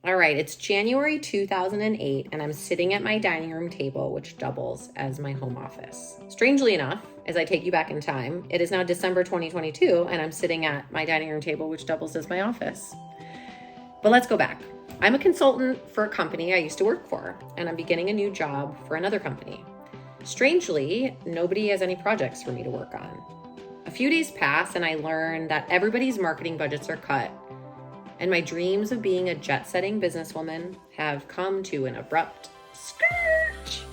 All right, it's January 2008, and I'm sitting at my dining room table, which doubles as my home office. Strangely enough, as I take you back in time, it is now December 2022, and I'm sitting at my dining room table, which doubles as my office. But let's go back. I'm a consultant for a company I used to work for, and I'm beginning a new job for another company. Strangely, nobody has any projects for me to work on. A few days pass, and I learn that everybody's marketing budgets are cut, and my dreams of being a jet-setting businesswoman have come to an abrupt screech.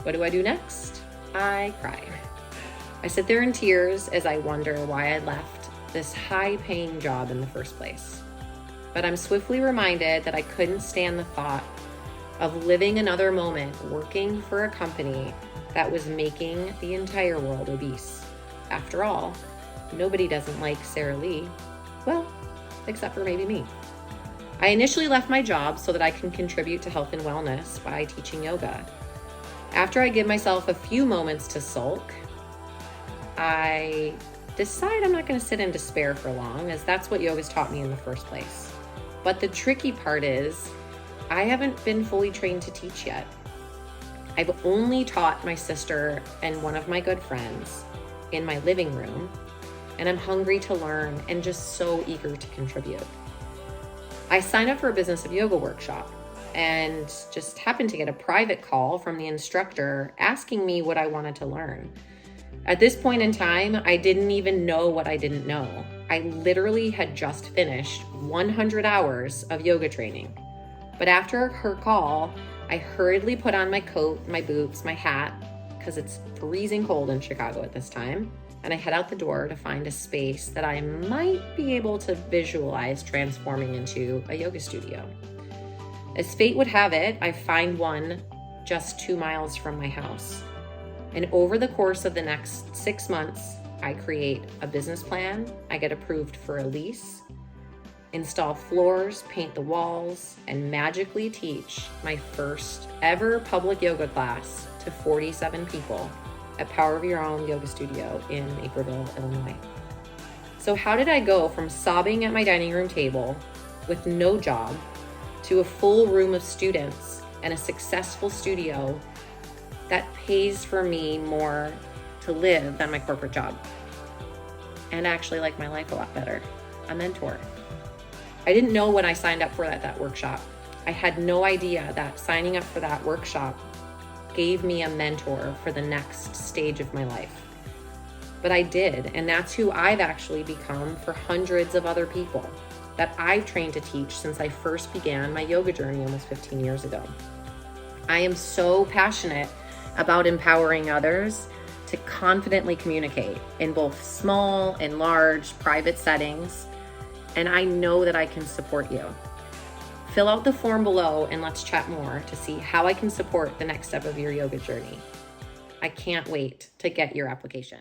What do I do next? I cry. I sit there in tears as I wonder why I left this high-paying job in the first place. But I'm swiftly reminded that I couldn't stand the thought of living another moment working for a company that was making the entire world obese. After all, nobody doesn't like Sarah Lee. Well, except for maybe me. I initially left my job so that I can contribute to health and wellness by teaching yoga. After I give myself a few moments to sulk, I decide I'm not going to sit in despair for long, as that's what yoga's taught me in the first place. But the tricky part is, I haven't been fully trained to teach yet. I've only taught my sister and one of my good friends in my living room, and I'm hungry to learn and just so eager to contribute. I signed up for a Business of Yoga workshop and just happened to get a private call from the instructor asking me what I wanted to learn. At this point in time, I didn't even know what I didn't know. I literally had just finished 100 hours of yoga training. But after her call, I hurriedly put on my coat, my boots, my hat, because it's freezing cold in Chicago at this time, and I head out the door to find a space that I might be able to visualize transforming into a yoga studio. As fate would have it, I find one just 2 miles from my house. And over the course of the next 6 months, I create a business plan, I get approved for a lease, install floors, paint the walls, and magically teach my first ever public yoga class to 47 people at Power of Your Own Yoga Studio in Naperville, Illinois. So how did I go from sobbing at my dining room table with no job to a full room of students and a successful studio that pays for me more to live than my corporate job? And actually like my life a lot better. A mentor. I didn't know when I signed up for that workshop. I had no idea that signing up for that workshop gave me a mentor for the next stage of my life. But I did, and that's who I've actually become for hundreds of other people that I've trained to teach since I first began my yoga journey almost 15 years ago. I am so passionate about empowering others to confidently communicate in both small and large private settings, and I know that I can support you. Fill out the form below and let's chat more to see how I can support the next step of your yoga journey. I can't wait to get your application.